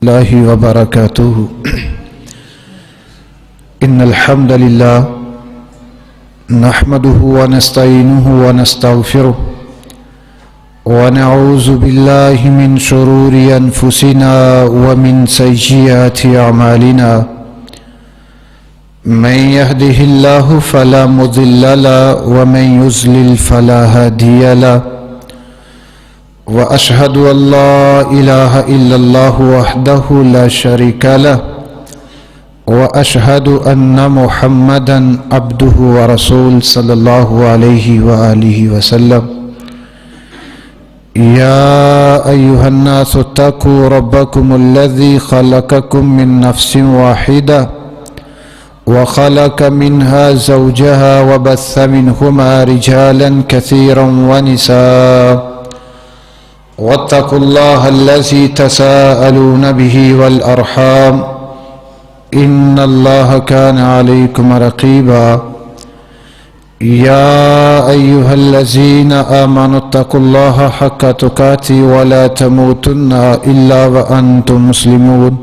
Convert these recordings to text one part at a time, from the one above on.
الله وبركاته إن الحمد لله نحمده ونستعينه ونستغفره ونعوذ بالله من شرور أنفسنا ومن سيئات أعمالنا من يهده الله فلا مضل له ومن يضلل فلا هادي له وأشهد أن لا إله إلا الله وحده لا شريك له وأشهد أن محمدا عبده ورسوله صلى الله عليه وآله وسلم يا أيها الناس اتقوا ربكم الذي خلقكم من نفس واحدة وخلق منها زوجها وبث منهما رجالا كثيرا ونساء واتقوا الله الذي تساءلون به والأرحام إن الله كان عليكم رقيبا يا أيها الذين آمنوا اتقوا الله حق تقاته ولا تموتن إلا وأنتم مسلمون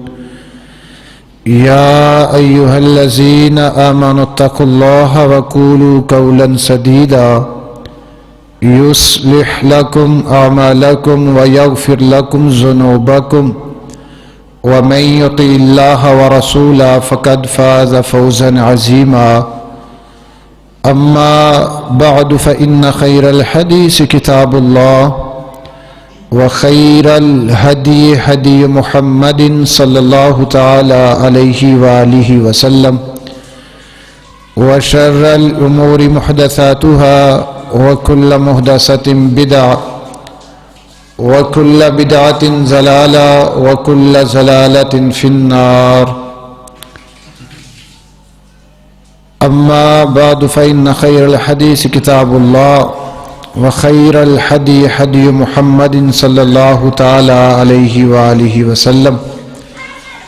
يا أيها الذين آمنوا اتقوا الله وقولوا قولا سديدا يصلح لكم أعمالكم ويغفر لكم ذنوبكم ومن يطع الله ورسوله فقد فاز فوزا عظيما أما بعد فإن خير الحديث كتاب الله وخير الهدي هدي محمد صلى الله تعالى عليه وآله وسلم وشر الأمور محدثاتها وكل محدثة بدعة وكل بدعة ضلالة وكل ضلالة في النار أما بعد فإن خير الحديث كتاب الله وخير الهدي هدي محمد صلى الله تعالى عليه وآله وسلم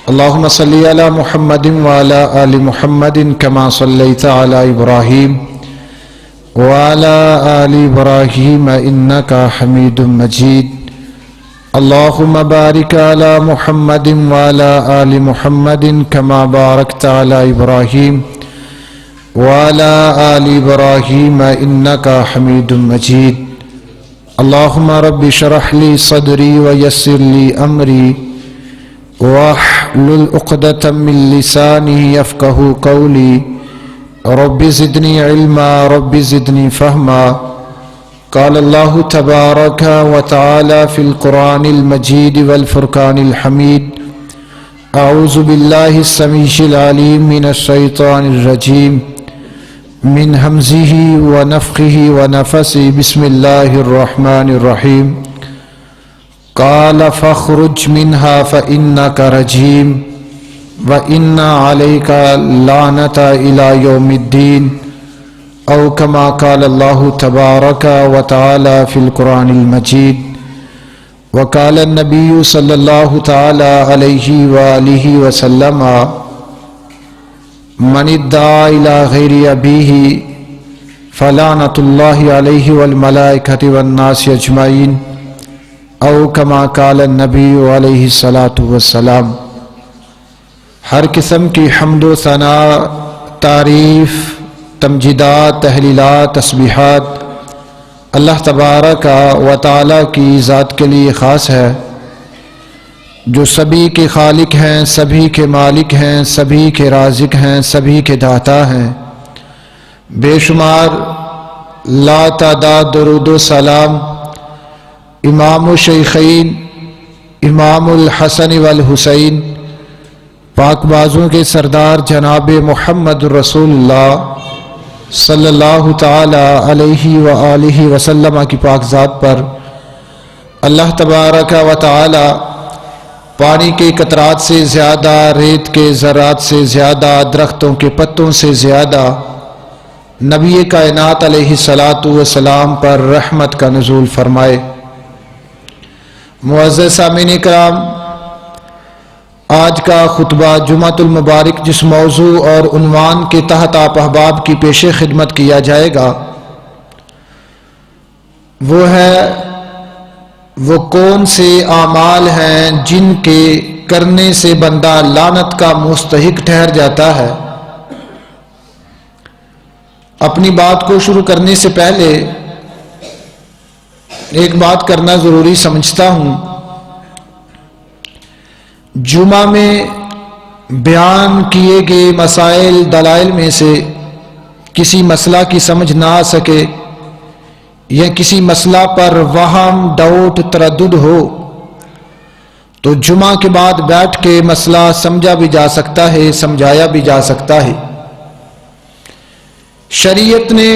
اللهم صل على محمد وعلى آل محمد كما صليت على إبراهيم وعلى آل إبراهيم إنك حميد مجيد اللهم بارك على محمد وعلى آل محمد كما باركت على إبراهيم وعلى آل إبراهيم إنك حميد مجيد اللهم رب اشرح لي صدري ويسر لي أمري واحلل عقدة من لساني يفقه قولي رب زدني علما رب زدني فهما قال الله تبارك وتعالى في القرآن المجيد والفرقان الحميد أعوذ بالله السميع العليم من الشيطان الرجيم من همزه ونفخه ونفسه بسم الله الرحمن الرحيم قال فاخرج منها فإنك رجيم وَإِنَّ عَلَيْكَ لَعْنَةَ إِلَى يَوْمِ الدِّينِ أو كما قال الله تبارك وتعالى في القرآن المجيد وقال النبي صلى الله تعالى عليه وآله وسلم من ادعى إلى غير أبيه فلعنة الله عليه والملائكة والناس أجمعين أو كما قال النبي عليه الصلاة والسلام ہر قسم کی حمد و ثنا، تعریف، تمجیدات، تحلیلات، تسبیحات اللہ تبارک و تعالیٰ کی ذات کے لیے خاص ہے، جو سبھی کے خالق ہیں، سبھی کے مالک ہیں، سبھی کے رازق ہیں، سبھی کے داتا ہیں۔ بے شمار لا تعداد درود و سلام امام الشیخین امام الحسن والحسین پاک بازوں کے سردار جناب محمد رسول اللہ صلی اللہ تعالی علیہ وآلہ وسلم کی پاک ذات پر اللہ تبارک و تعالی پانی کے قطرات سے زیادہ، ریت کے ذرات سے زیادہ، درختوں کے پتوں سے زیادہ نبی کائنات علیہ الصلاۃ والسلام پر رحمت کا نزول فرمائے۔ معزز سامعین کرام، آج کا خطبہ جمعۃ المبارک جس موضوع اور عنوان کے تحت آپ احباب کی پیش خدمت کیا جائے گا وہ ہے وہ کون سے اعمال ہیں جن کے کرنے سے بندہ لعنت کا مستحق ٹھہر جاتا ہے؟ اپنی بات کو شروع کرنے سے پہلے ایک بات کرنا ضروری سمجھتا ہوں۔ جمعہ میں بیان کیے گئے مسائل دلائل میں سے کسی مسئلہ کی سمجھ نہ آ سکے یا کسی مسئلہ پر وہم ڈاؤٹ تردد ہو تو جمعہ کے بعد بیٹھ کے مسئلہ سمجھا بھی جا سکتا ہے، سمجھایا بھی جا سکتا ہے۔ شریعت نے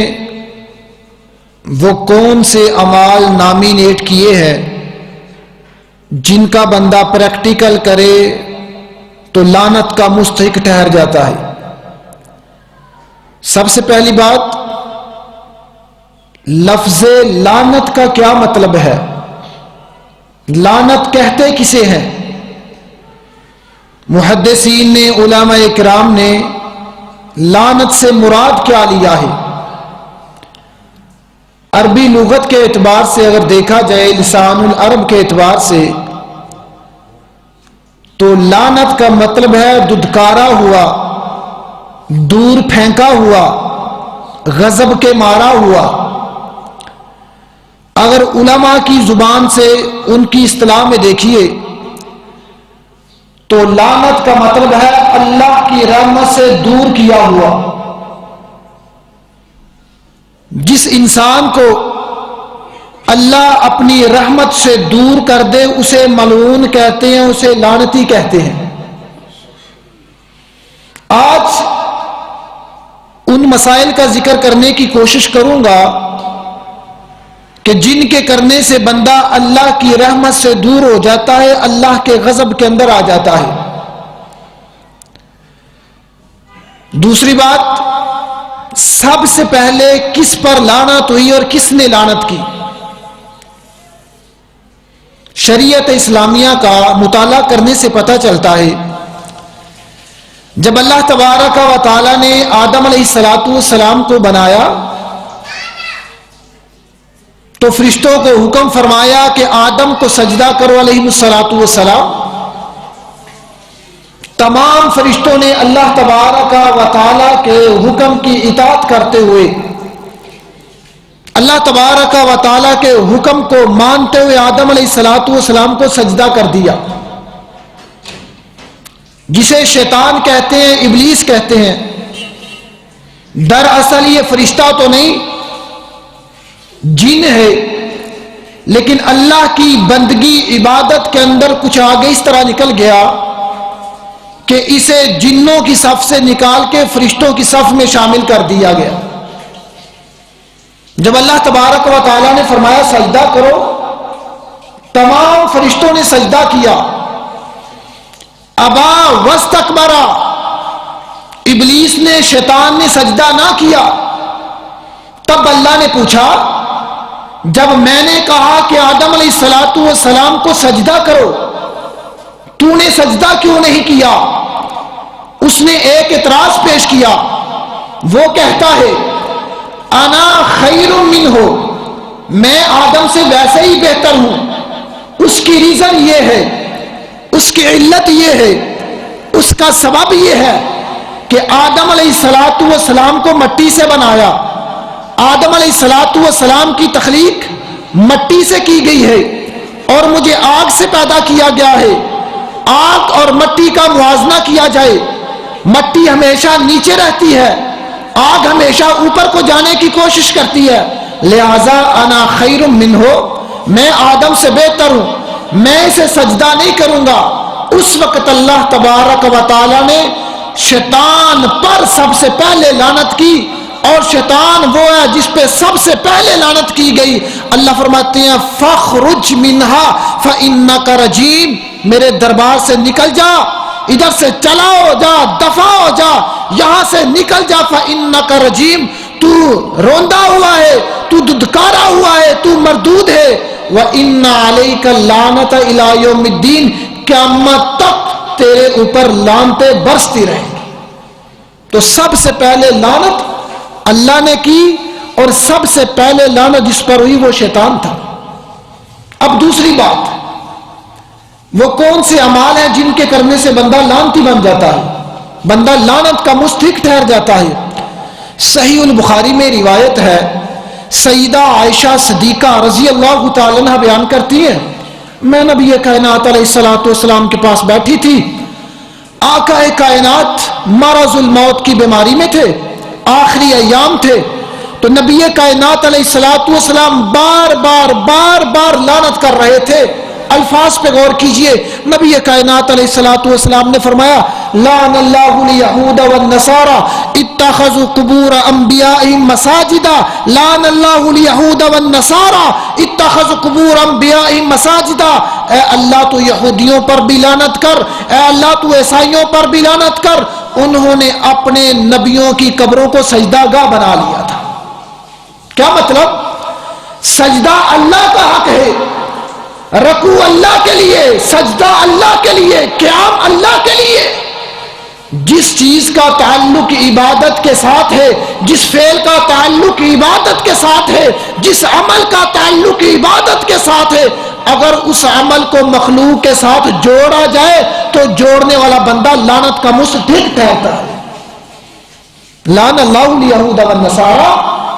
وہ کون سے اعمال نامینیٹ کیے ہیں جن کا بندہ پریکٹیکل کرے تو لعنت کا مستحق ٹھہر جاتا ہے۔ سب سے پہلی بات، لفظ لعنت کا کیا مطلب ہے؟ لعنت کہتے کسے ہیں؟ محدثین نے، علماء کرام نے لعنت سے مراد کیا لیا ہے؟ عربی لغت کے اعتبار سے اگر دیکھا جائے، لسان العرب کے اعتبار سے، تو لعنت کا مطلب ہے ددکارا ہوا، دور پھینکا ہوا، غضب کے مارا ہوا۔ اگر علماء کی زبان سے ان کی اصطلاح میں دیکھیے تو لعنت کا مطلب ہے اللہ کی رحمت سے دور کیا ہوا۔ جس انسان کو اللہ اپنی رحمت سے دور کر دے اسے ملعون کہتے ہیں، اسے لعنتی کہتے ہیں۔ آج ان مسائل کا ذکر کرنے کی کوشش کروں گا کہ جن کے کرنے سے بندہ اللہ کی رحمت سے دور ہو جاتا ہے، اللہ کے غضب کے اندر آ جاتا ہے۔ دوسری بات، سب سے پہلے کس پر لعنت ہوئی اور کس نے لعنت کی؟ شریعت اسلامیہ کا مطالعہ کرنے سے پتہ چلتا ہے جب اللہ تبارک و تعالی نے آدم علیہ السلام کو بنایا تو فرشتوں کو حکم فرمایا کہ آدم کو سجدہ کرو علیہ السلام۔ تمام فرشتوں نے اللہ تبارک و تعالی کے حکم کی اطاعت کرتے ہوئے، اللہ تبارک و تعالی کے حکم کو مانتے ہوئے آدم علیہ السلام کو سجدہ کر دیا، جسے شیطان کہتے ہیں، ابلیس کہتے ہیں۔ دراصل یہ فرشتہ تو نہیں، جن ہے، لیکن اللہ کی بندگی عبادت کے اندر کچھ آگے اس طرح نکل گیا کہ اسے جنوں کی صف سے نکال کے فرشتوں کی صف میں شامل کر دیا گیا۔ جب اللہ تبارک و تعالیٰ نے فرمایا سجدہ کرو، تمام فرشتوں نے سجدہ کیا۔ ابا واستکبرا، ابلیس نے، شیطان نے سجدہ نہ کیا۔ تب اللہ نے پوچھا، جب میں نے کہا کہ آدم علیہ السلام کو سجدہ کرو، تو نے سجدہ کیوں نہیں کیا؟ اس نے ایک اعتراض پیش کیا، وہ کہتا ہے انا خیر منہ، میں آدم سے ویسے ہی بہتر ہوں۔ اس کی ریزن یہ ہے، اس کی علت یہ ہے، اس کا سبب یہ ہے کہ آدم علیہ السلام کو مٹی سے بنایا۔ آدم علیہ السلام کی تخلیق مٹی سے کی گئی ہے اور مجھے آگ سے پیدا کیا گیا ہے۔ آگ اور مٹی کا موازنہ کیا جائے، مٹی ہمیشہ نیچے رہتی ہے، آگ ہمیشہ اوپر کو جانے کی کوشش کرتی ہے، لہذا انا خیر منہ، میں آدم سے بہتر ہوں، میں اسے سجدہ نہیں کروں گا۔ اس وقت اللہ تبارک و تعالی نے شیطان پر سب سے پہلے لعنت کی، اور شیطان وہ ہے جس پہ سب سے پہلے لعنت کی گئی۔ اللہ فرماتے ہیں فَاخْرُجْ مِنْهَا فَإِنَّكَ رَجِيمٌ، میرے دربار سے نکل جا، ادھر سے چلا ہو جا، دفع ہو جا، یہاں سے نکل جا۔ فَإِنَّكَ رَجِيمٌ، تو روندہ ہوا ہے، تو ددکارا ہوا ہے، تو مردود ہے۔ وَإِنَّ عَلَيْكَ اللَّعْنَةَ إِلَى يَوْمِ الدِّينِ، قیامت تک تیرے اوپر لعنتیں برستی رہیں گی۔ تو سب سے پہلے لعنت اللہ نے کی، اور سب سے پہلے لعنت جس پر ہوئی وہ شیطان تھا۔ اب دوسری بات، وہ کون سے اعمال ہیں جن کے کرنے سے بندہ لعنتی بن جاتا ہے، بندہ لعنت کا مستحق ٹھہر جاتا ہے؟ صحیح البخاری میں روایت ہے، سیدہ عائشہ صدیقہ رضی اللہ تعالی عنہ بیان کرتی ہیں، میں نبی کائنات علیہ الصلوۃ والسلام کے پاس بیٹھی تھی، آقا کائنات مرض الموت کی بیماری میں تھے، آخری ایام تھے، تو نبی کائنات علیہ الصلوۃ والسلام بار بار لعنت کر رہے تھے۔ الفاظ پہ غور کیجئے، نبی کائنات علیہ الصلوۃ والسلام نے فرمایا لعن اللہ الیہود والنصارى اتخذوا قبور انبیائهم مساجدا، لعن اللہ الیہود والنصارى اتخذوا قبور انبیائهم مساجدا، اے اللہ تو یہودیوں پر بھی لعنت کر، اے اللہ تو عیسائیوں پر بھی لعنت کر، انہوں نے اپنے نبیوں کی قبروں کو سجدہ گاہ بنا لیا تھا۔ کیا مطلب؟ سجدہ اللہ کا حق ہے، رکوع اللہ کے لیے، سجدہ اللہ کے لیے، قیام اللہ کے لیے۔ جس چیز کا تعلق عبادت کے ساتھ ہے، جس فعل کا تعلق عبادت کے ساتھ ہے، جس عمل کا تعلق عبادت کے ساتھ ہے، اگر اس عمل کو مخلوق کے ساتھ جوڑا جائے تو جوڑنے والا بندہ لعنت کا مستحق ٹھہرتا ہے۔ لعن اللہ الیہود والنصارى،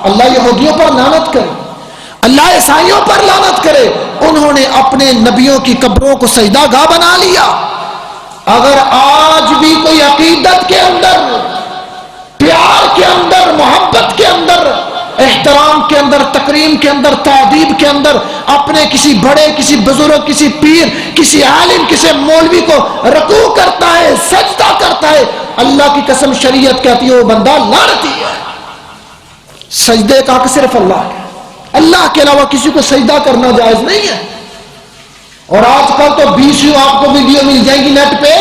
اللہ یہودیوں پر لعنت کرے، اللہ عیسائیوں پر لعنت کرے، انہوں نے اپنے نبیوں کی قبروں کو سجدہ گاہ بنا لیا۔ اگر آج بھی کوئی عقیدت کے اندر، پیار کے اندر، محبت کے اندر، احترام کے اندر، تکریم کے اندر، تعظیم کے اندر اپنے کسی بڑے، کسی بزرگ، کسی پیر، کسی عالم، کسی مولوی کو رکوع کرتا ہے، سجدہ کرتا ہے، اللہ کی قسم شریعت کہتی ہے وہ بندہ لعنتی ہے۔ سجدے کا حق صرف اللہ ہے، اللہ کے علاوہ کسی کو سجدہ کرنا جائز نہیں ہے۔ اور آج کل تو 20 آپ کو ویڈیو مل جائے گی نیٹ پہ،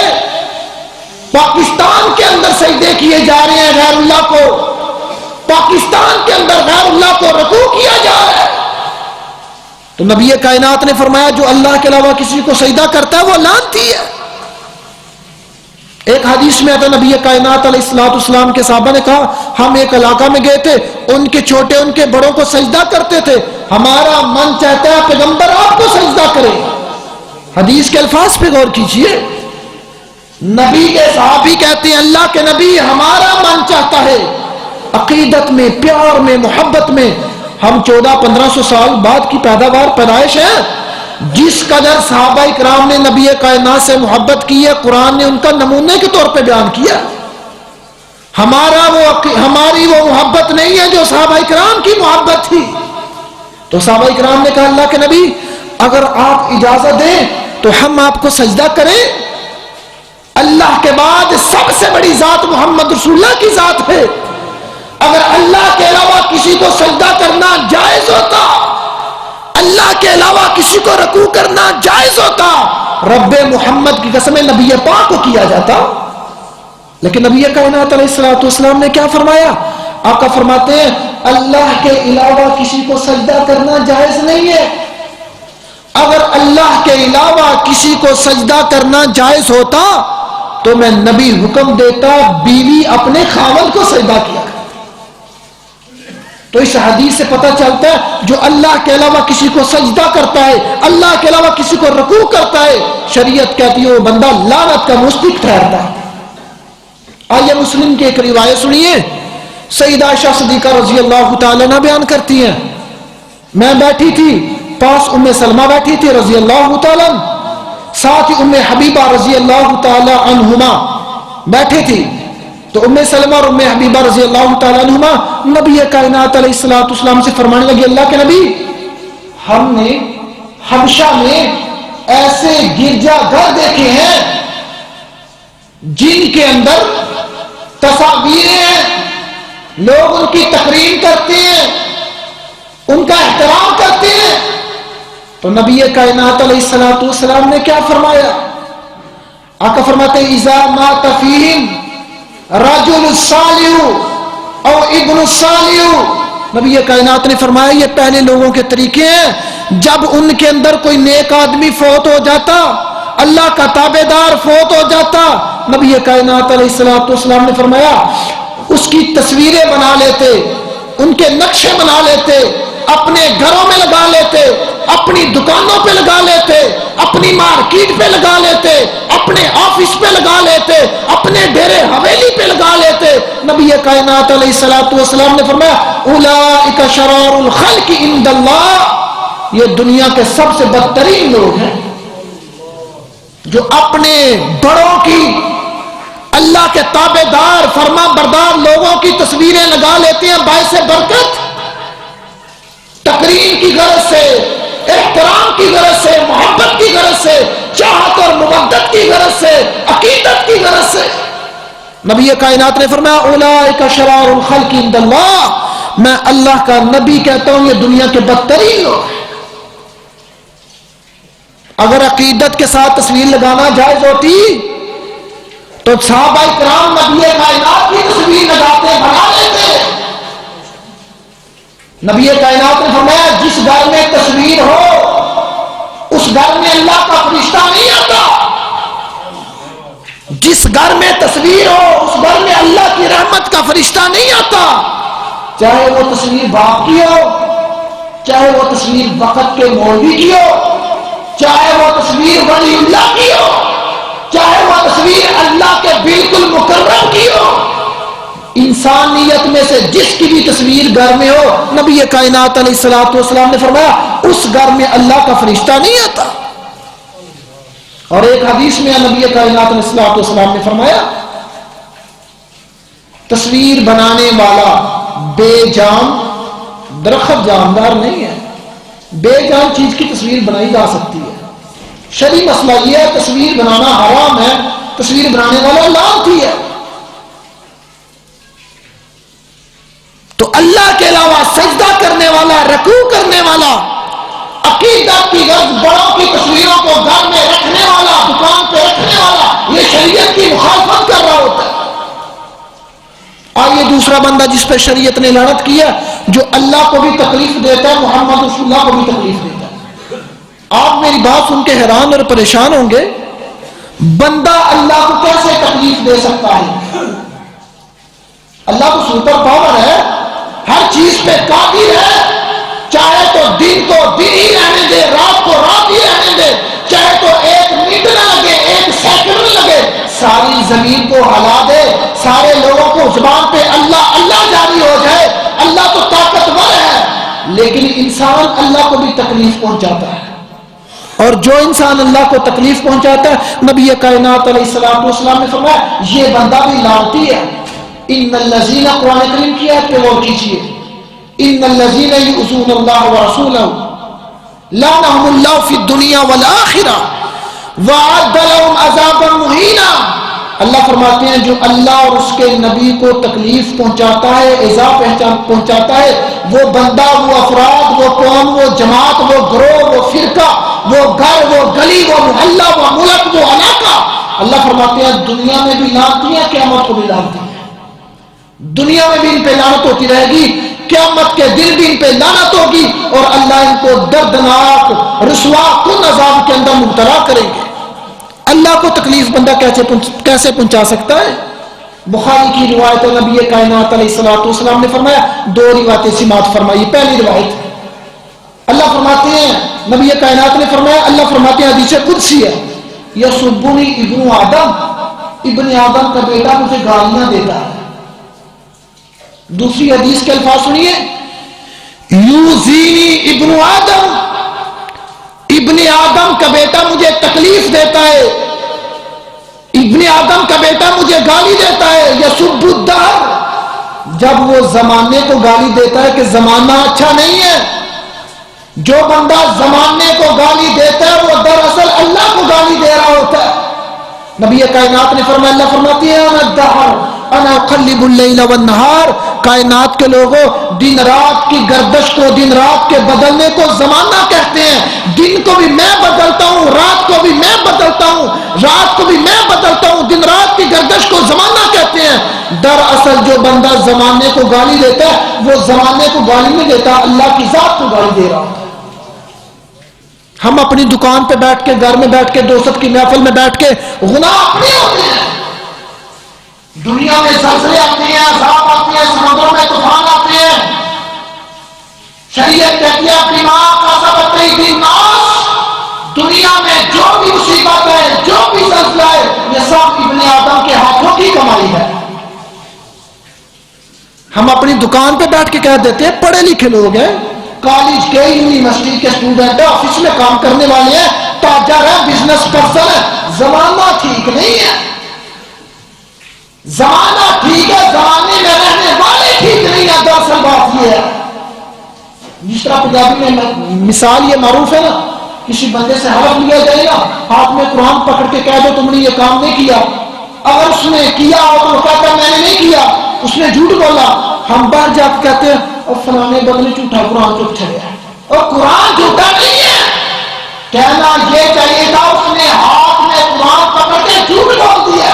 پاکستان کے اندر سجدے کیے جا رہے ہیں غیر اللہ کو، پاکستان کے اندر غیر اللہ کو رکوع کیا جا رہا ہے۔ تو نبی کائنات نے فرمایا جو اللہ کے علاوہ کسی کو سجدہ کرتا ہے وہ لعنتی ہے۔ ایک حدیث میں آتا نبی کائنات علیہ الصلوۃ والسلام کے صحابہ نے کہا ہم ایک علاقہ میں گئے تھے، ان کے چھوٹے ان کے بڑوں کو سجدہ کرتے تھے، ہمارا من چاہتا ہے پیغمبر آپ کو سجدہ کرے۔ حدیث کے الفاظ پہ غور کیجئے، نبی کے صحابی کہتے ہیں اللہ کے نبی ہمارا من چاہتا ہے، عقیدت میں، پیار میں، محبت میں، ہم 1400-1500 سال بعد کی پیدائش ہے، جس قدر صحابہ اکرام نے نبی کائنات سے محبت کی ہے قرآن نے ان کا نمونے کے طور پہ بیان کیا۔ ہماری وہ محبت نہیں ہے جو صحابہ اکرام کی محبت تھی۔ تو صحابہ اکرام نے کہا اللہ کے نبی اگر آپ اجازت دیں تو ہم آپ کو سجدہ کریں؟ اللہ کے بعد سب سے بڑی ذات محمد رسول اللہ کی ذات ہے، اگر اللہ کے علاوہ کسی کو سجدہ کرنا جائز ہوتا، اللہ کے علاوہ کسی کو رکوع کرنا جائز ہوتا، رب محمد کی قسم نبی پاک کو کیا جاتا۔ لیکن نبی کائنات علیہ الصلوۃ والسلام نے کیا فرمایا؟ آقا فرماتے ہیں اللہ کے علاوہ کسی کو سجدہ کرنا جائز نہیں ہے۔ اگر اللہ کے علاوہ کسی کو سجدہ کرنا جائز ہوتا تو میں نبی حکم دیتا بیوی اپنے خاوند کو سجدہ کیا۔ تو اس حدیث سے پتہ چلتا ہے جو اللہ کے علاوہ کسی کو سجدہ کرتا ہے، اللہ کے علاوہ کسی کو رکوع کرتا ہے، شریعت کہتی ہے وہ بندہ لعنت کا مستحق ٹھہرتا ہے۔ آئیے مسلم کی ایک روایت سنیے، سیدہ عائشہ صدیقہ رضی اللہ تعالیٰ عنہ بیان کرتی ہیں میں بیٹھی تھی، پاس ام سلمہ بیٹھی تھی رضی اللہ تعالیٰ عنہ، ساتھ ہی ام حبیبہ رضی اللہ تعالیٰ عنہما بیٹھی تھی۔ تو ام سلمہ اور ام حبیبہ رضی اللہ تعالیٰ عنہما نبی کائنات علیہ الصلوۃ والسلام سے فرمانے لگی اللہ کے نبی ہم نے حبشہ میں ایسے گرجا گھر دیکھے ہیں جن کے اندر تصاویریں ہیں، لوگ ان کی تقریم کرتے ہیں، ان کا احترام کرتے ہیں۔ تو نبی کائنات علیہ الصلوۃ والسلام نے کیا فرمایا؟ آقا فرماتے اذا مات فیہم رجل الصالح او ابن الصالح، نبی کائنات نے فرمایا یہ پہلے لوگوں کے طریقے ہیں، جب ان کے اندر کوئی نیک آدمی فوت ہو جاتا، اللہ کا تابع دار فوت ہو جاتا، نبی کائنات علیہ الصلوۃ والسلام نے فرمایا اس کی تصویریں بنا لیتے، ان کے نقشے بنا لیتے، اپنے گھروں میں لگا لیتے، اپنی دکانوں پہ لگا لیتے، اپنی مارکیٹ پہ لگا لیتے، اپنے آفس پہ لگا لیتے، اپنے ڈیرے حویلی پہ لگا لیتے۔ نبی کائنات علیہ الصلوۃ والسلام نے فرمایا اولئک شرار الخلق عند اللہ، یہ دنیا کے سب سے بدترین لوگ ہیں جو اپنے بڑوں کی، اللہ کے تابع دار فرما بردار لوگوں کی تصویریں لگا لیتے ہیں باعث برکت، تقریم کی غرض سے، احترام کی غرض سے، محبت کی غرض سے، چاہت اور مودت کی غرض سے، عقیدت کی غرض سے۔ نبی کائنات نے فرمایا اولئک شرار الخلق عند اللہ، میں اللہ کا نبی کہتا ہوں یہ دنیا کے بدترین لوگ ہیں۔ اگر عقیدت کے ساتھ تصویر لگانا جائز ہوتی تو صحابہ کرام نبی کائنات کی تصویر لگاتے، بنا لیتے۔ نبی کائنات نے فرمایا جس گھر میں تصویر ہو اس گھر میں اللہ کا فرشتہ نہیں آتا، جس گھر میں تصویر ہو اس گھر میں اللہ کی رحمت کا فرشتہ نہیں آتا، چاہے وہ تصویر باپ کی ہو، چاہے وہ تصویر وقت کے مولوی کی ہو، چاہے وہ تصویر ولی اللہ کی ہو، چاہے وہ تصویر اللہ کے بالکل مقرب کی ہو، انسانیت میں سے جس کی بھی تصویر گھر میں ہو، نبی کائنات علیہ الصلوۃ والسلام نے فرمایا اس گھر میں اللہ کا فرشتہ نہیں آتا۔ اور ایک حدیث میں نبی کائنات علیہ الصلوۃ والسلام نے فرمایا تصویر بنانے والا بے جان درخت جاندار نہیں ہے، بے جان چیز کی تصویر بنائی جا سکتی ہے۔ شرعی مسئلہ یہ ہے تصویر بنانا حرام ہے، تصویر بنانے والا لعنتی ہے۔ تو اللہ کے علاوہ سجدہ کرنے والا، رکوع کرنے والا، عقیدت کی غرض بڑوں کی تصویروں کو گھر میں رکھنے والا، دکان پہ رکھنے والا، یہ شریعت کی مخالفت کر رہا ہوتا ہے۔ آئیے دوسرا بندہ جس پہ شریعت نے لعنت کیا، جو اللہ کو بھی تکلیف دیتا ہے، محمد رسول اللہ کو بھی تکلیف دیتا ہے۔ آپ میری بات سن کے حیران اور پریشان ہوں گے، بندہ اللہ کو کیسے تکلیف دے سکتا ہے؟ اللہ تو سپر پاور ہے، ہر چیز پہ قادر ہے، چاہے تو دن کو دن ہی رہنے دے، رات کو رات ہی رہنے دے، چاہے تو ایک منٹ نہ لگے، ایک سیکنڈ نہ لگے، ساری زمین کو ہلا دے، سارے لوگوں کو زبان پہ اللہ اللہ جاری ہو جائے۔ اللہ تو طاقتور ہے، لیکن انسان اللہ کو بھی تکلیف پہنچاتا ہے، اور جو انسان اللہ کو تکلیف پہنچاتا ہے، نبی کائنات علیہ الصلوۃ والسلام نے فرمایا یہ بندہ بھی لعنتی ہے۔ ان الذین، قرآن کریم کی آیت پہ غور کیجیے، ان الذین یؤذون اللہ ورسولہ لعنہم اللہ فی الدنیا والآخرہ وأعد لهم عذابا مہینا۔ اللہ فرماتے ہیں جو اللہ اور اس کے نبی کو تکلیف پہنچاتا ہے، ایذا پہنچاتا ہے، وہ بندہ، وہ افراد، وہ قوم، وہ جماعت، وہ گروہ، وہ فرقہ، وہ گھر، وہ گلی، وہ محلہ، وہ ملک، وہ علاقہ، اللہ فرماتے ہیں دنیا میں بھی لعنتی ہیں، قیامت کو بھی لعنتی ہیں۔ دنیا میں بھی ان پہ لعنت ہوتی رہے گی، قیامت کے دن بھی ان پہ لعنت ہوگی، اور اللہ ان کو دردناک رسوا کن عذاب کے اندر مبتلا کریں گے۔ اللہ کو تکلیف بندہ کیسے پہنچا سکتا ہے؟ بخاری کی روایت نبی کائنات علیہ الصلوۃ والسلام نے فرمایا، دو روایتیں سماعت فرمائی۔ پہلی روایت اللہ فرماتے ہیں، نبی کائنات نے فرمایا، اللہ فرماتے ہیں حدیث قدسی ہے، یسبنی ابن آدم، ابن آدم کا بیٹا مجھے گالیاں دیتا ہے۔ دوسری حدیث کے الفاظ سنیے، یوزینی ابن آدم، ابن آدم کا بیٹا مجھے تکلیف دیتا ہے، ابن آدم کا بیٹا مجھے گالی دیتا ہے۔ یسب الدہر، جب وہ زمانے کو گالی دیتا ہے کہ زمانہ اچھا نہیں ہے، جو بندہ زمانے کو گالی دیتا ہے وہ دراصل اللہ کو گالی دے رہا ہوتا ہے۔ نبی کائنات نے فرمایا، اللہ فرماتی ہے انا الدہر انا اقلب اللیل والنہار، کائنات کے لوگوں دن رات کی گردش کو، دن رات کے بدلنے کو زمانہ کہتے ہیں۔ دن کو بھی میں بدلتا ہوں، رات کو بھی میں بدلتا ہوں، رات کو بھی میں بدلتا ہوں، دن رات کی گردش کو زمانہ کہتے ہیں۔ دراصل جو بندہ زمانے کو گالی دیتا ہے وہ زمانے کو گالی نہیں دیتا، اللہ کی ذات کو گالی دے رہا ہوتا ہے۔ ہم اپنی دکان پہ بیٹھ کے، گھر میں بیٹھ کے، دوست کی محفل میں بیٹھ کے گناہ اپنے ہوتے ہیں۔ دنیا میں زلزلے آتے ہیں، عذاب آتے ہیں، سمندروں میں طوفان آتے ہیں، شریعت کہتی ہے اپنی ماں کا سبق بالناس، دنیا میں جو بھی مصیبت ہے، جو بھی زلزلہ ہے، یہ سب ابن آدم کے ہاتھوں کی کمائی ہے۔ ہم اپنی دکان پہ بیٹھ کے کہہ دیتے ہیں پڑھے لکھے لوگ ہیں، کالج کے یونیورسٹی کے اسٹوڈنٹ ہیں، آفس میں کام کرنے والے ہیں، تاجر ہے، بزنس پرسن ہے، زمانہ ٹھیک نہیں ہے، زمانہ ٹھیک ہے، زمانے میں رہنے والے ٹھیک نہیں ہے۔ دراصل بات یہ ہے، جس طرح پنجابی میں مثال یہ معروف ہے نا، کسی بندے سے حلف لیا جائے گا، ہاتھ میں قرآن پکڑ کے کہہ دو تم نے یہ کام نہیں کیا، اگر اس نے کیا ہو تو وہ کہتا ہے میں نے نہیں کیا، اس نے جھوٹ بولا، ہم باہر جا کے کہتے ہیں اور فلانے بدلے جھوٹا قرآن چپ چلے، اور قرآن جھوٹا نہیں ہے، کہنا یہ چاہیے تھا اس نے ہاتھ میں قرآن پکڑ کے جھوٹ بول دیا۔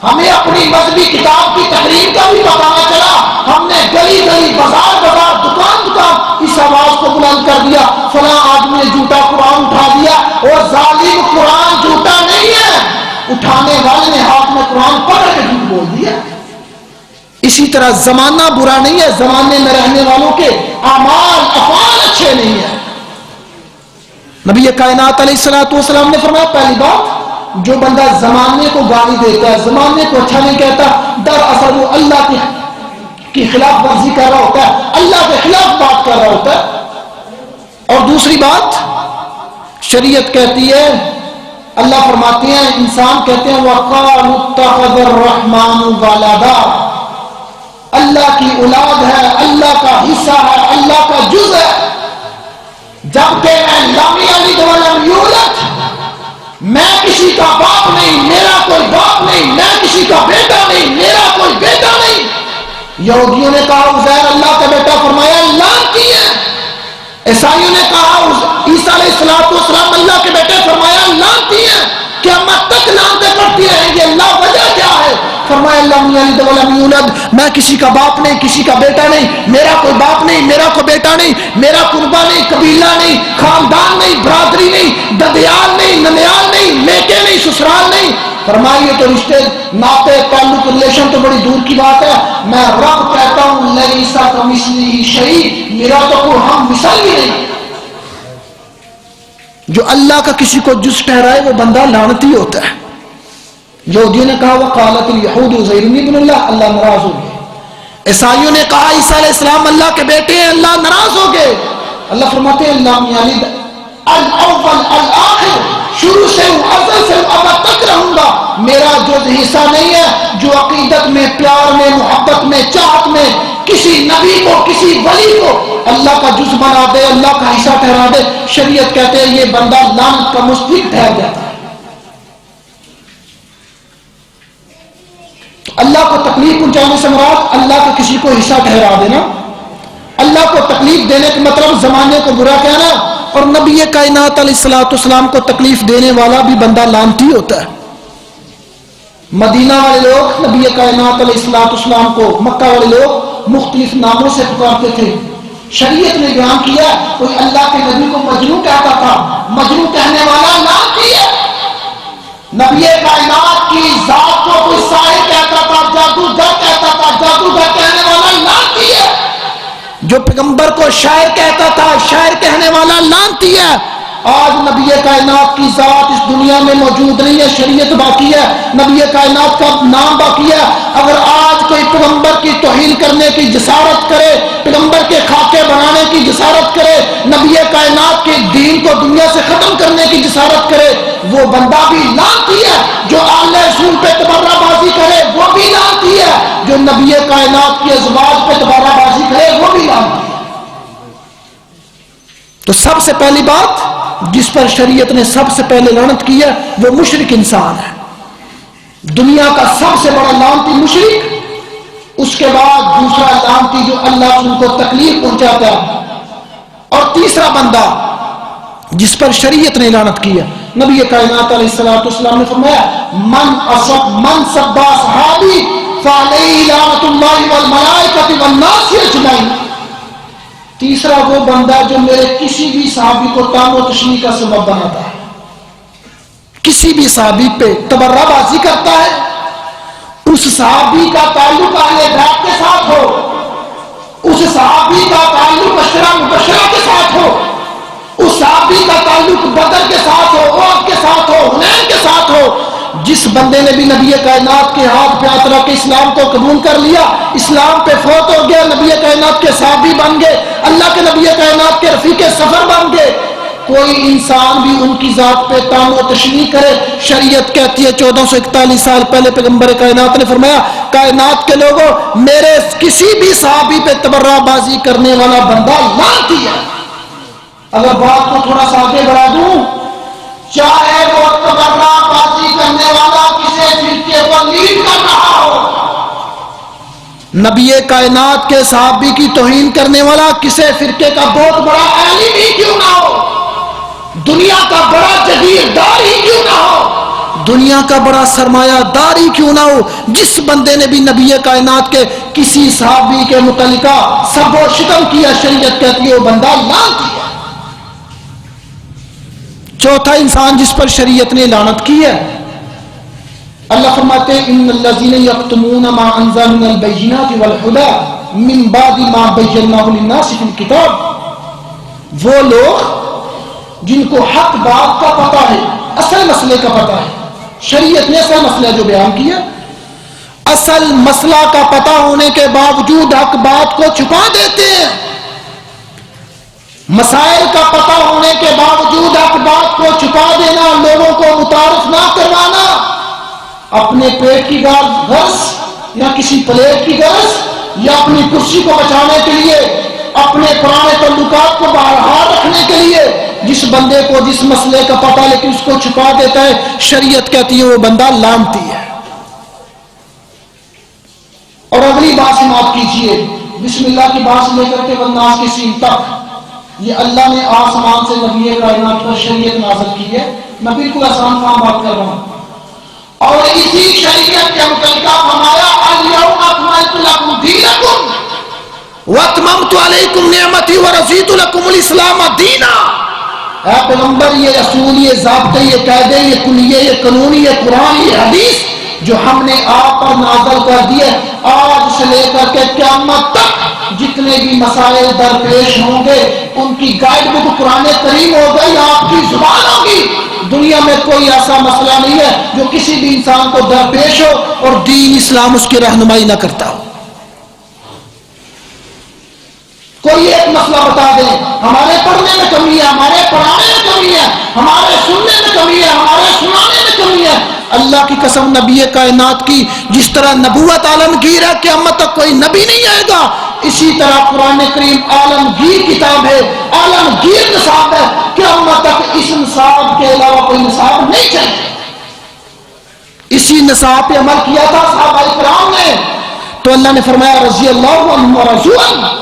ہمیں اپنی مذہبی کتاب کی تقریر کا بھی پتہ نہ چلا، ہم نے گلی گلی بازار بازار دکان دکان اس آواز کو بلند کر دیا فلاں آدمی نے جھوٹا قرآن اٹھا دیا، اور ظالم قرآن جھوٹا نہیں ہے، اٹھانے والے نے ہاتھ میں قرآن پکڑ کے جھوٹ بول دیا۔ اسی طرح زمانہ برا نہیں ہے، زمانے میں رہنے والوں کے اعمال افعال اچھے نہیں ہیں۔ نبی کائنات علیہ الصلوۃ والسلام نے فرمایا پہلی بات، جو بندہ زمانے کو گالی دیتا ہے، زمانے کو اچھا نہیں کہتا، دراصل وہ اللہ کی خلاف ورزی کر رہا ہوتا ہے، اللہ کے خلاف بات کر رہا ہوتا ہے۔ اور دوسری بات، شریعت کہتی ہے، اللہ فرماتے ہیں، انسان کہتے ہیں وَقَالُوا اتَّخَذَ الرَّحْمَنُ وَلَدًا، اللہ کی اولاد ہے، اللہ کا حصہ ہے، اللہ کا جز ہے، جبکہ میں لم یلد ولم یولد، میں کسی کا باپ نہیں، میرا کوئی باپ نہیں، میں کسی کا بیٹا نہیں، میرا کوئی بیٹا نہیں۔ یہودیوں نے کہا عزیر اللہ کا بیٹا، فرمایا لعنتی ہے۔ عیسائیوں نے کہا عیسیٰ علیہ السلام اللہ کے بیٹے، فرمایا لعنتی ہے، قیامت تک لعنتیں پڑتی رہیں گے۔ اللہ وجہ کیا ہے؟ فرمایا لم یلد ولم یولد، میں کسی کا باپ نہیں، کسی کا بیٹا نہیں، میرا کوئی باپ نہیں، میرا کوئی بیٹا نہیں، میرا قربہ نہیں، قبیلہ نہیں، خاندان نہیں، برادری نہیں، ددیال نہیں، ننیال نہیں، میکے نہیں، سسرال نہیں۔ فرمایا یہ تو رشتے ناطے تعلق ریلیشن تو بڑی دور کی بات ہے، میں رب کہتا ہوں لیس کمثلہ شیء، میرا تو کوئی ہم مثال بھی نہیں۔ جو اللہ کا کسی کو جز ٹھہرائے وہ بندہ لعنتی ہوتا ہے۔ یہودیوں نے کہا وقالت الیہود عزیر ابن اللہ، اللہ ناراض ہو گئے۔ عیسائیوں نے کہا عیسیٰ علیہ السلام اللہ کے بیٹے ہیں، اللہ ناراض ہو گئے۔ اللہ فرماتے ہیں لم یلد الاول الآخر، شروع سے ہوں، ازل سے ہوں، اب تک رہوں گا، میرا جز حصہ نہیں ہے۔ جو عقیدت میں، پیار میں، محبت میں، چاہت میں کسی نبی کو، کسی ولی کو اللہ کا جز بنا دے، اللہ کا حصہ ٹھہرا دے، شریعت کہتے ہیں یہ بندہ لعنت کا مستحق ٹھہر جاتا ہے۔ اللہ کو تکلیف پہنچانے سے مراد اللہ کا کسی کو حصہ ٹھہرا دینا، اللہ کو تکلیف دینے کا مطلب زمانے کو برا کہنا، اور نبی کائنات علیہ الصلوۃ والسلام کو تکلیف دینے والا بھی بندہ لعنتی ہوتا ہے۔ مدینہ والے لوگ نبی کائنات علیہ الصلوۃ والسلام کو، مکہ والے لوگ مختلف ناموں سے پکارتے تھے۔ شریعت نے بیان کیا کوئی اللہ کے نبی کو مجنون کہتا تھا، مجنون کہنے والا لعنتی ہے۔ نبی کائنات کی ذات کو کوئی ساحر کہتا تھا، جادوگر کہتا تھا، جادوگر کہنے والا لعنتی ہے۔ جو پیغمبر کو شاعر کہتا تھا، شاعر کہنے والا لعنتی ہے۔ آج نبی کائنات کی ذات اس دنیا میں موجود نہیں ہے، شریعت باقی ہے، نبی کائنات کا نام باقی ہے۔ اگر آج کوئی پیغمبر کی توہین کرنے کی جسارت کرے، پیغمبر کے خاکے بنانے کی جسارت کرے، نبی کائنات کے دین کو دنیا سے ختم کرنے کی جسارت کرے، وہ بندہ بھی لعنتی ہے۔ جو اہل رسول پہ تبرہ بازی کرے وہ بھی لعنتی ہے، جو نبی کائنات کے ازواج پہ تبرہ بازی کرے وہ بھی لعنتی ہے۔ تو سب سے پہلی بات جس پر شریعت نے سب سے پہلے لعنت کی ہے وہ مشرک انسان ہے۔ دنیا کا سب سے بڑا لعنتی مشرک، اس کے بعد دوسرا لعنتی جو اللہ رسول کو تکلیف پہنچاتا ہے، اور تیسرا بندہ جس پر شریعت نے لعنت کی ہے۔ نبی کائنات علیہ الصلوۃ والسلام نے فرمایا من سب صحابی فعلیہ لعنت اللہ والملائکۃ والناس اجمعین، تیسرا وہ بندہ جو میرے کسی بھی صحابی کو طعن و تشنیع کا سبب بناتا ہے، کسی بھی صحابی پہ تبرہ بازی کرتا ہے، اس صحابی کا تعلق اہل بیت کے ساتھ ہو، اس صحابی کا تعلق عشرہ مبشرہ کے ساتھ ہو، اس صحابی کا تعلق بدر کے ساتھ ہو، احد کے ساتھ ہو، حنین کے ساتھ ہو، جس بندے نے بھی نبی کائنات کے ہاتھ پہ ہاتھ رکھ کے اسلام کو قبول کر لیا، اسلام پہ فوت ہو گیا، نبی کائنات کے صحابی بن گئے، اللہ کے نبی کائنات کے رفیق سفر بن گئے. کوئی انسان بھی ان کی ذات پہ تام و تشریح کرے، شریعت کہتی ہے 1441 سال پہلے پیغمبر کائنات نے فرمایا کائنات کے لوگوں میرے کسی بھی صحابی پہ تبرہ بازی کرنے والا بندہ لعنتی ہے. اگر بات کو تھوڑا سا آگے بڑھا دوں، چاہے وہ تبرہ بازی کرنے والا کسی فرقے کو لیڈ کر رہا ہو، نبی کائنات کے صحابی کی توہین کرنے والا کسی فرقے کا بہت بڑا عالم ہی کیوں نہ ہو، دنیا کا بڑا جگیردار ہی کیوں نہ ہو، دنیا کا بڑا سرمایہ دار ہی کیوں نہ ہو، جس بندے نے بھی نبی کائنات کے کسی صحابی کے متعلقہ سب و شتم کیا، شریعت کہتی ہے وہ بندہ لعنتی ہے. چوتھا انسان جس پر شریعت نے لعنت کی ہے، اللہ فرماتے ہیں ان الذین یکتمون ما انزلنا من البینات والہدی من بعد ما بیناہ للناس فی الکتاب، وہ لوگ جن کو حق بات کا پتہ ہے، اصل مسئلے کا پتہ ہے، شریعت نے اصل مسئلہ جو بیان کیا، اصل مسئلہ کا پتہ ہونے کے باوجود حق بات کو چھپا دیتے ہیں، مسائل کا پتہ ہونے کے باوجود حق بات کو چھپا دینا، لوگوں کو متعارف نہ کروانا، اپنے پیٹ کی غرض یا کسی پلیٹ کی غرض یا اپنی کرسی کو بچانے کے لیے، اپنے پرانے تعلقات کو بحال رکھنے کے لیے، جس بندے کو جس مسئلے کا پتہ لیکن اس کو چھپا دیتا ہے، شریعت کہتی ہے وہ بندہ لعنتی ہے. اور اگلی بات سماعت کیجیے، بسم اللہ کی بات سے لے کر کے والناس کی سین تک، یہ اللہ نے آسمان سے نبی کائنات پر شریعت نازل کی ہے. میں بالکل آسان کام بات کر رہا ہوں، اور اسی شریعت کے متعلقہ فرمایا الیوم اکملت لکم دینکم واتممت علیکم نعمتی ورضیت لکم الاسلام دینا. اے پیغمبر، یہ رسول، یہ ضابطے، یہ قاعدے، یہ کلیے، یہ قانون، یہ قرآن، یہ حدیث جو ہم نے آپ پر نازل کر دیے، آج سے لے کر کے قیامت تک جتنے بھی مسائل درپیش ہوں گے ان کی گائیڈ بک قرآن کریم ہوگا یا آپ کی زبان ہوگی. دنیا میں کوئی ایسا مسئلہ نہیں ہے جو کسی بھی انسان کو درپیش ہو اور دین اسلام اس کی رہنمائی نہ کرتا ہو. کوئی ایک مسئلہ بتا دیں، ہمارے پڑھنے میں کمی ہے، ہمارے پڑھانے میں کمی ہے، ہمارے سننے میں کمی ہے، ہمارے سنانے میں کمی ہے. اللہ کی قسم نبی کائنات کی جس طرح نبوت عالمگیر ہے، قیامت تک کوئی نبی نہیں آئے گا، اسی طرح قرآن کریم عالمگیر کتاب ہے، عالمگیر نصاب ہے، قیامت تک اس نصاب کے علاوہ کوئی نصاب نہیں چاہیے. اسی نصاب پہ عمل کیا تھا صحابہ کرام نے، تو اللہ نے فرمایا رضی اللہ عنہم ورضوا عنہ.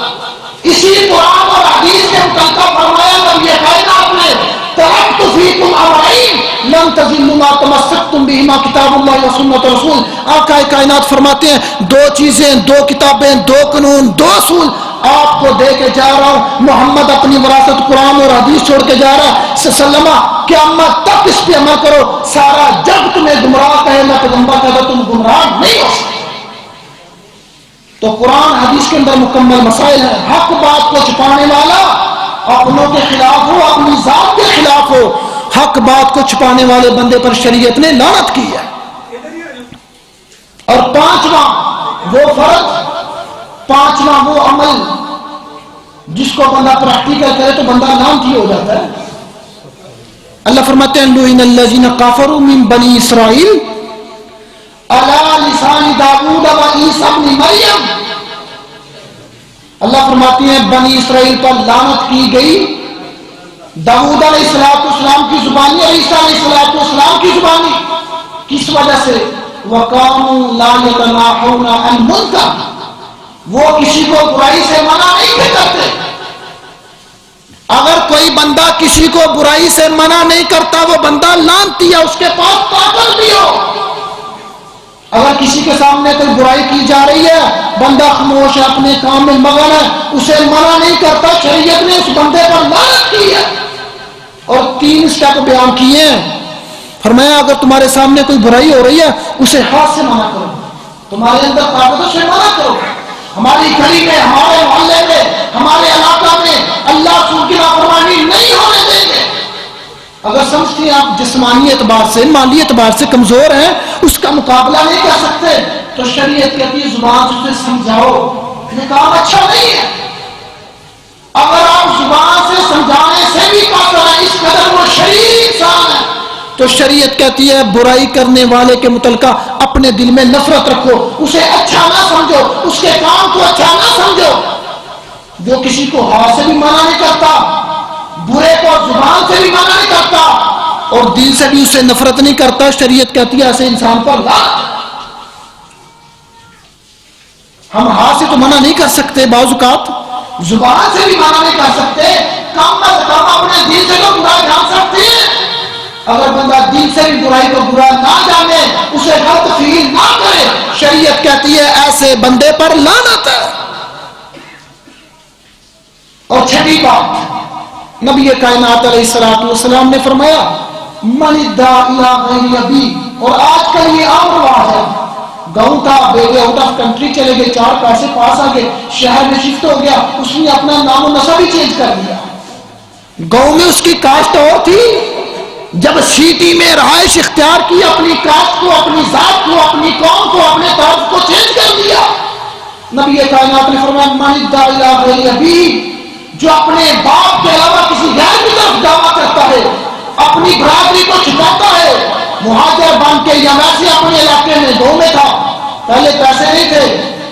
اسی قرآن اور حدیث کے متعلقہ فرمایا نبی کائنات نے ترکت فیکم امرین لن تضلوا ما تمسکتم بہما کتاب اللہ و سنت رسول. آقا کائنات فرماتے ہیں دو چیزیں، دو کتابیں، دو قانون، دو اصول آپ کو دے کے جا رہا ہوں. محمد اپنی وراثت قرآن اور حدیث چھوڑ کے جا رہا ہے سلمہ، قیامت تک اس پہ عمل کرو. سارا جگ تمہیں گمراہ کہے، میں پیغمبر کہتا تم گمراہ نہیں ہو سکتے. تو قرآن حدیث کے اندر مکمل مسائل ہیں. حق بات کو چھپانے والا اپنوں کے خلاف ہو، اپنی ذات کے خلاف ہو، حق بات کو چھپانے والے بندے پر شریعت نے لعنت کی ہے. اور پانچواں وہ فرض، پانچواں وہ عمل جس کو بندہ پریکٹیکل کرے تو بندہ لعنتی ہو جاتا ہے. اللہ فرماتے ہیں لعن الذین کفروا من بنی اسرائیل علی لسان داؤد و عیسی ابن مریم. اللہ فرماتے ہیں بنی اسرائیل پر لعنت کی گئی داؤد علیہ السلام کی زبانی اور عیسی علیہ السلام کی زبانی. کس وجہ سے؟ وَقَامُوا لَا يَتَنَاهَوْنَ عَنْ مُنکَرٍ، وہ کسی کو برائی سے منع نہیں کرتے. اگر کوئی بندہ کسی کو برائی سے منع نہیں کرتا وہ بندہ لعنتی ہے، اس کے پاس طاقت بھی ہو. اگر کسی کے سامنے کوئی برائی کی جا رہی ہے، بندہ خاموش ہے، اپنے کام میں مگن ہے، اسے منع نہیں کرتا، شریعت نے اس بندے پر لعنت کی ہے. اور 3 سٹیپ بیان کیے ہیں. فرمایا اگر تمہارے سامنے کوئی برائی ہو رہی ہے اسے ہاتھ سے منع کرو، تمہارے اندر طاقت ہے اسے منع کرو. ہماری گلی میں، ہمارے محلے میں، ہمارے علاقہ میں اللہ رسول کی نافرمانی نہیں ہونے دے اگر سمجھتے ہیں آپ جسمانی اعتبار سے مالی اعتبار سے کمزور ہیں، اس کا مقابلہ نہیں کر سکتے، تو شریعت کہتی ہے زبان سے سمجھاؤ، یہ کام اچھا نہیں ہے۔ اگر آپ زبان سے سمجھانے سے بھی قاصر ہیں، اس قدر وہ شریف انسان ہے، تو شریعت کہتی ہے برائی کرنے والے کے متعلقہ اپنے دل میں نفرت رکھو، اسے اچھا نہ سمجھو، اس کے کام کو اچھا نہ سمجھو۔ جو کسی کو ہاتھ سے بھی منع نہیں کرتا، برے کو زبان سے بھی منع نہیں کرتا، اور دل سے بھی اسے نفرت نہیں کرتا، شریعت کہتی ہے ایسے انسان پر لعنت۔ ہم ہاتھ سے تو منع نہیں کر سکتے، بعض اوقات زبان سے بھی منع نہیں کر سکتے، کم از کم اپنے دل سے تو برا جان سکتے ہیں۔ اگر بندہ دل سے بھی برائی کو برا نہ جانے، اسے غلط فیل نہ کرے، شریعت کہتی ہے ایسے بندے پر لعنت ہے۔ اور چھٹی بات، نبی کائنات علیہ الصلوۃ والسلام نے فرمایا من ادعا الی غیر ابی، اور آج کل یہ عام رواج ہے، گاؤں تھا، بیٹے آؤٹ آف کنٹری چلے گئے، 4 پیسے پاس آ گئے، شہر میں شفٹ ہو گیا، اس نے اپنا نام و نسب ہی چینج کر دیا۔ گاؤں میں اس کی کاسٹ اور تھی، جب سٹی میں رہائش اختیار کی، اپنی کاسٹ کو، اپنی ذات کو، اپنی قوم کو، اپنے طرف کو چینج کر دیا۔ نبی کائنات نے فرمایا من ادعا الی غیر ابی، جو اپنے باپ کے علاوہ کسی غیر کی طرف دعویٰ کرتا ہے، اپنی برادری کو چھپاتا ہے، مہاجر بن کے یا ویسے اپنے علاقے میں گاؤں میں تھا، پہلے پیسے نہیں تھے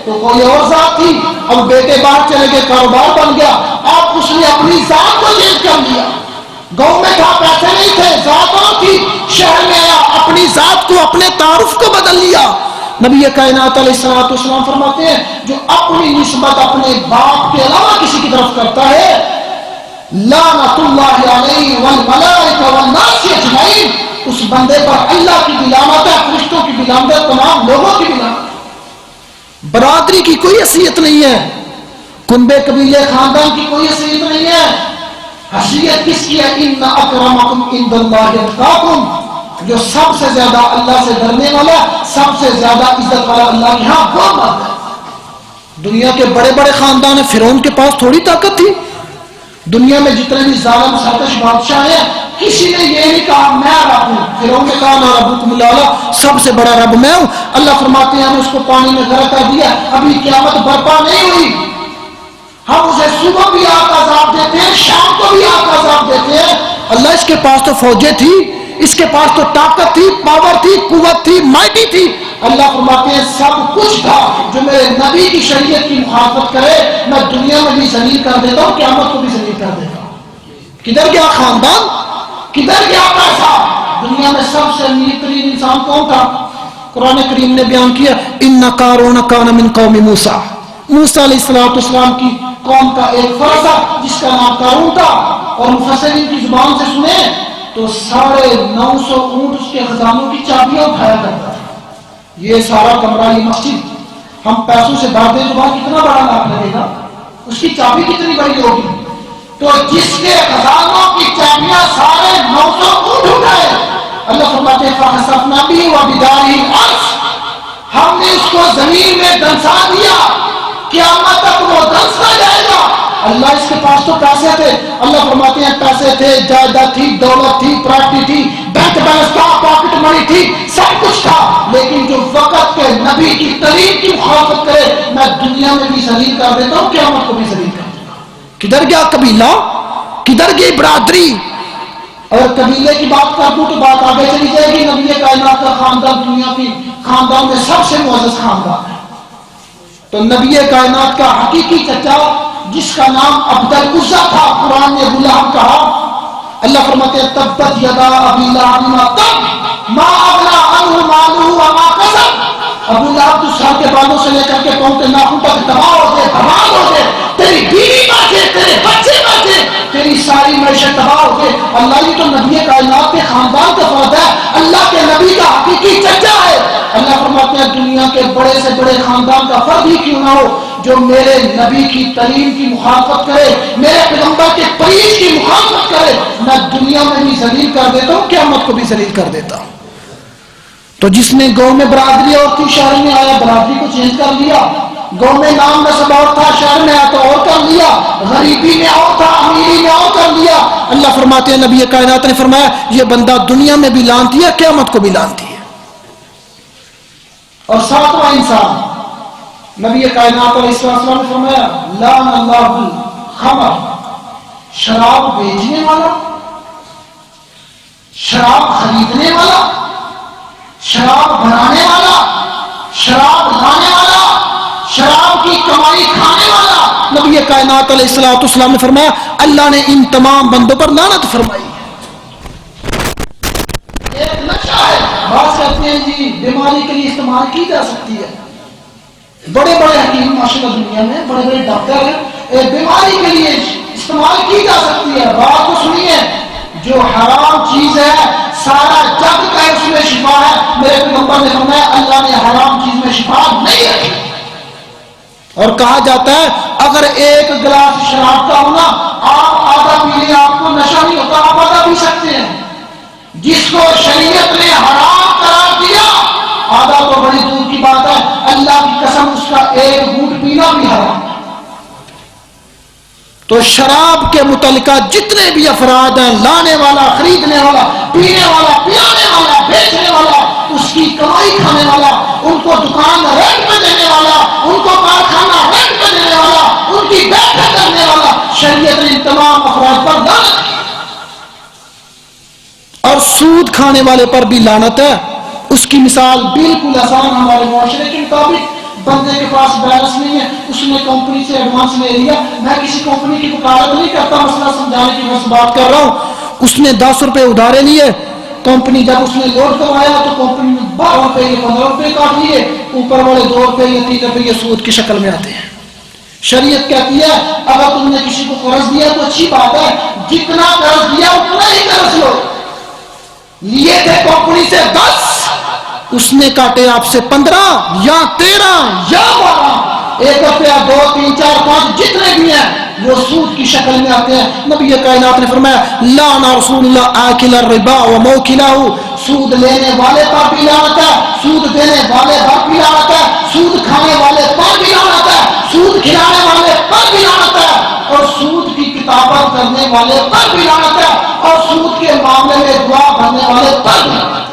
تو کوئی اور ذات تھی، اب بیٹے باہر چلے گئے، کاروبار بن گیا، اب اس نے اپنی ذات کو چینج کر لیا۔ گاؤں میں تھا، پیسے نہیں تھے، ذات اور تھی، شہر میں آیا، اپنی ذات کو، اپنے تعارف کو بدل لیا۔ نبی کائنات علیہ الصلوۃ والسلام فرماتے ہیں جو اپنی نسبت اپنے باپ کے علاوہ کسی کی طرف کرتا ہے، لعنت اللہ علیہ والملائکہ والناس اجمعین، اس بندے پر اللہ کی بھی لعنت ہے، فرشتوں کی بھی لعنت ہے، تمام لوگوں کی بھی لعنت ہے۔ برادری کی کوئی حیثیت نہیں ہے، کنبے قبیلے خاندان کی کوئی حیثیت نہیں ہے، حیثیت کس کی ہے؟ ان اکرمکم عند اللہ اتقاکم، جو سب سے زیادہ اللہ سے ڈرنے والا، سب سے زیادہ عزت والا اللہ کے ہاں وہ مرد ہے۔ دنیا کے بڑے بڑے خاندان ہیں، فرعون کے پاس تھوڑی طاقت تھی؟ دنیا میں جتنے بھی ظالم سرکش بادشاہ ہیں، کسی نے یہ نہیں کہا میں رب ہوں۔ فرعون نے کہا نا ربکم الاعلی، سب سے بڑا رب میں ہوں۔ اللہ فرماتے ہیں ہم اس کو پانی میں غرق کر دیا، ابھی قیامت برپا نہیں ہوئی، ہم اسے صبح بھی آگ کا عذاب دیتے ہیں، شام کو بھی آگ کا عذاب دیتے ہیں۔ اللہ اس کے پاس تو فوجیں تھی، اس کے پاس تو طاقت تھی، پاور تھی، قوت تھی، مائٹی تھی۔ اللہ فرماتے ہیں سب کچھ تھا، جو میرے نبی کی شریعت کی مخالفت کرے میں دنیا میں بھی ذلیل کر دیتا ہوں، قیامت کو بھی ذلیل کر دیتا ہوں۔ کدھر گیا خاندان، کدھر گیا پیسہ؟ دنیا میں سب سے امیر ترین انسان کون تھا؟ قرآن کریم نے بیان کیا ان قارون کان من قوم موسیٰ، موسیٰ علیہ السلام کی قوم کا ایک فرد تھا جس کا نام قارون تھا، اور مفسرین کی زبان سے سنیں تو 950 اونٹ اس کے خزانوں کی چابیاں اٹھایا کرتا تھا۔ یہ سارا کمرہ، یہ مسجد ہم پیسوں سے بھر دیں تو وہاں کتنا بڑا لاکھ لگے گا، اس کی چابی کتنی بڑی ہوگی؟ تو جس کے خزانوں کی چابیاں 950 اونٹ اٹھائے، اللہ فرماتے ہیں فَخَسَفْنَا بِهِ وَبِدَارِهِ الْأَرْضَ، ہم نے اس کو زمین میں دنسا دیا، قیامت تک وہ دنسا جائے گا۔ اللہ اس کے پاس تو پیسے تھے، اللہ فرماتے ہیں پیسے تھے، جائیداد تھی، دولت تھی، پراپرٹی تھی، بینک بیلنس تھا، پاکٹ منی تھی، سب کچھ تھا، لیکن جو وقت کے نبی کی تعلیم کی مخالفت کرے میں دنیا میں بھی ذلیل کر دیتا ہوں، قیامت کو بھی ذلیل کر دیتا ہوں۔ کدھر گیا قبیلہ، کدھر گئی برادری؟ اگر قبیلے کی بات کر دوں تو بات آگے چلی جائے گی۔ نبی کائنات کا خاندان دنیا کی خاندان میں سب سے معزز خاندان ہے، تو نبی کائنات کا حقیقی چچا جس کا نام عبد العزیٰ تھا، قرآن نے ابو لہب کہا، اللہ فرماتے ہیں تبت یدا ابی لہب ما تب ما اغنی عنہ مالہ وما کسب، ابو لہب تو سر کے بالوں سے لے کر کے پاؤں کے ناخن تک تباہ ہو گئے، برباد ہو گئے، تیری بیوی بچے، تیرے بچے بچے، تیری ساری معیشت تباہ ہو گئے۔ اللہ یہ تو نبی کائنات کے خاندان کا فرد ہے، اللہ کے نبی کا حقیقی چچا ہے۔ اللہ فرماتے ہیں دنیا کے بڑے سے بڑے خاندان کا فرد ہی کیوں نہ ہو، جو میرے نبی کی تعلیم کی مخالفت کرے، میرے پیغمبر کے پریش کی مخالفت کرے، میں دنیا میں بھی ذلیل کر دیتا ہوں، قیامت کو بھی ذلیل کر دیتا ہوں۔ تو جس نے گاؤں میں برادری اور تھی، شہر میں آیا برادری کو چینج کر لیا، گاؤں میں نام نسب اور تھا، شہر میں آیا تو اور کر لیا، غریبی میں اور تھا، امیری میں اور کر لیا۔ اللہ فرماتے ہیں، نبی کائنات نے فرمایا یہ بندہ دنیا میں بھی لانتی ہے، قیامت کو بھی لانتی ہے۔ اور ساتواں انسان نبی کائنات علیہ السلام نے فرمایا لعن اللہ الخمر، شراب بیچنے والا، شراب خریدنے والا، شراب بنانے والا، شراب لانے والا، شراب کی کمائی کھانے والا۔ نبی کائنات علیہ السلام نے فرمایا اللہ نے ان تمام بندوں پر لعنت فرمائی ہے۔ ایک نشہ ہے، بات کرتے ہیں جی بیماری کے لیے استعمال کی جا سکتی ہے، بڑے بڑے حکیم ماشاءاللہ دنیا میں بڑے بڑے ڈاکٹر ہیں، ایک بیماری کے لیے استعمال کی جا سکتی ہے۔ بات کو سنیے، جو حرام چیز ہے سارا جگ کا اس میں شفا ہے، میرے پیغمبر نے فرمایا اللہ نے حرام چیز میں شفا نہیں رکھی۔ اور کہا جاتا ہے اگر ایک گلاس شراب کا ہونا آپ آدھا پی لیں آپ کو نشہ نہیں ہوتا، آپ آدھا پی سکتے ہیں۔ جس کو شریعت نے حرام قرار دیا آدھا تو بڑی دور کی بات ہے، اللہ کی قسم اس کا ایک گھونٹ پینا بھی حرام ہے۔ تو شراب کے متعلقہ جتنے بھی افراد ہیں، لانے والا، خریدنے والا، پینے والا، پلانے والا، بیچنے والا، اس کی کمائی کھانے والا، ان کو دکان رینٹ پہ دینے والا، ان کو کارخانہ رینٹ پہ دینے والا، ان کی بیٹھک کرنے والا، شریعت نے ان تمام افراد پر لعنت کی۔ اور سود کھانے والے پر بھی لعنت ہے۔ اس کی مثال بالکل آسان، ہمارے معاشرے کے مطابق بندے کے پاس بیلنس نہیں ہے، اس نے کمپنی سے ایڈوانس لے لیا، میں کسی کمپنی کی وکالت نہیں کرتا، مسئلہ سمجھانے کی بس بات کر رہا ہوں، اس نے 10 روپے ادھارے لیے، کمپنی جب اس نے لوڈ کروایا تو کمپنی نے 12 روپے یا 15 روپے کاٹ لیے، اوپر والے 2 روپے یا 3 روپے یہ سود کی شکل میں آتے ہیں۔ شریعت کہتی ہے اگر تم نے کسی کو قرض دیا تو اچھی بات ہے، جتنا قرض دیا اتنا ہی قرض لو، لیے تھے کمپنی سے 10، اس نے کاٹے آپ سے 15 یا 13 یا 12، 1 روپیہ 2 3 4 5 جتنے بھی ہیں وہ سود کی شکل میں آتے ہیں۔ نبی کائنات نے فرمایا لعن رسول اللہ آکل الربا و موکلہ، سود لینے والے پر بھی لعنت ہے، سود دینے والے پر بھی لعنت ہے، سود کھانے والے پر بھی لعنت ہے، سود کھلانے والے پر بھی لعنت ہے، اور سود کی کتابت کرنے والے پر بھی لعنت ہے، اور سود کے معاملے میں دعا بھرنے والے پر بھی لعنت ہے۔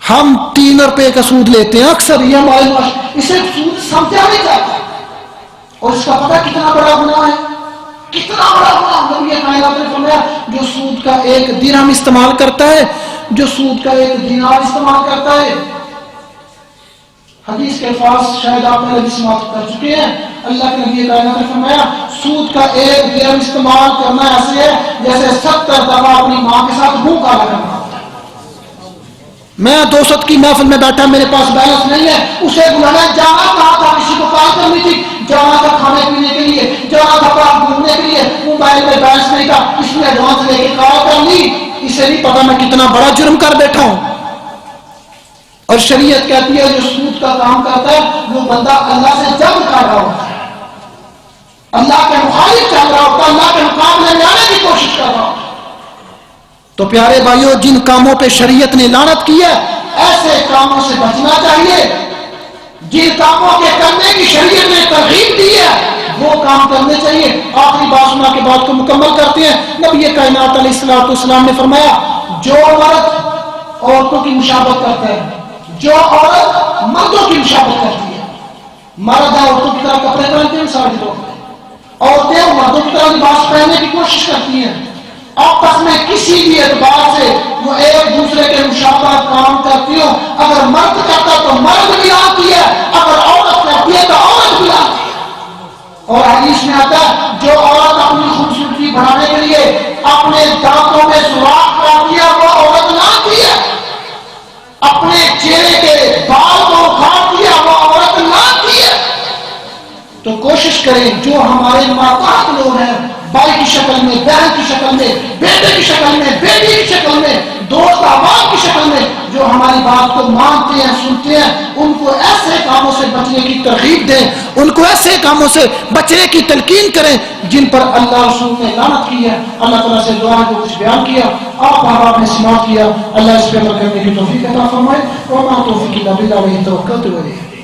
ہم 3 روپے کا سود لیتے ہیں اکثر، یہ ہمارے اسے سود سمجھا نہیں جاتا، اور اس کا پتہ کتنا بڑا گناہ ہے، کتنا بڑا گناہ۔ نبی کائنات نے فرمایا جو سود کا 1 درہم استعمال کرتا ہے، جو سود کا 1 دینار استعمال کرتا ہے، حدیث کے الفاظ شاید آپ نے بھی سماعت کر چکے ہیں، اللہ کے نبی کائنات نے فرمایا سود کا 1 درہم استعمال کرنا ایسے ہے جیسے 70 دفعہ اپنی ماں کے ساتھ منہ کالا کرنا۔ میں 200 کی محفل میں بیٹھا، میرے پاس بیلنس نہیں ہے، اسے بلانا جانا کہا تھا، کسی کو کال کرنی تھی، جانا تھا کھانے پینے کے لیے، جانا تھا پارک گھومنے کے لیے، موبائل میں بیلنس نہیں تھا، اس نے ایڈوانس لے کے کال کر لی، اسے نہیں پتا میں کتنا بڑا جرم کر بیٹھا ہوں۔ اور شریعت کہتی ہے جو سود کا کام کرتا ہے وہ بندہ اللہ سے جنگ کر رہا ہوتا ہے، اللہ کے مخالف چل رہا ہوتا ہے، اللہ کے مقابلے میں آنے کی کوشش کر رہا ہوتا ہے۔ تو پیارے بھائیوں، جن کاموں پہ شریعت نے لعنت کی ہے ایسے کاموں سے بچنا چاہیے، جن کاموں کے کرنے کی شریعت نے ترغیب دی ہے وہ کام کرنے چاہیے۔ آخری بات سنا کے بات کو مکمل کرتے ہیں۔ نبی کائنات علیہ السلام نے فرمایا جو مرد عورتوں کی مشابہت کرتا ہے، جو عورت مردوں کی مشابہت کرتی ہے، مرد عورتوں کی طرح کپڑے پہنتے ہیں، ساڑی پہنتے ہیں، عورتیں مردوں کی طرح لباس پہننے کی کوشش کرتی ہیں، آپس میں کسی بھی اعتبار سے وہ ایک دوسرے کے مشابہ کام کرتی ہو، اگر مرد کرتا تو مرد بھی آتی ہے، اگر عورت کرتی ہے تو عورت بھی آتی ہے۔ اور حدیث میں آتا ہے جو عورت اپنی خوبصورتی بڑھانے کے لیے اپنے دانتوں میں سوراخ کرتی ہے وہ عورت نہ آتی ہے، اپنے چہرے کے بال کو اکھاڑتی ہے وہ عورت نہ آتی ہے۔ تو کوشش کریں جو ہمارے ماتحت لوگ ہیں، بھائی کی شکل میں، بہن کی شکل میں، بیٹے کی شکل میں، بیٹی کی شکل میں، دوست احباب کی شکل میں، جو ہماری بات کو مانتے ہیں، سنتے ہیں، ان کو ایسے کاموں سے بچنے کی ترغیب دیں، ان کو ایسے کاموں سے بچنے کی تلقین کریں جن پر اللہ رسول نے لعنت کی ہے۔ اللہ تعالیٰ سے دعا کو کچھ بیان کیا، آپ احباب نے سماعت کیا، اللہ اس پہ عمل کرنے کی توفیق عطا فرمائے۔ وما توفیقی الا باللہ علیہ توکلت و الیہ۔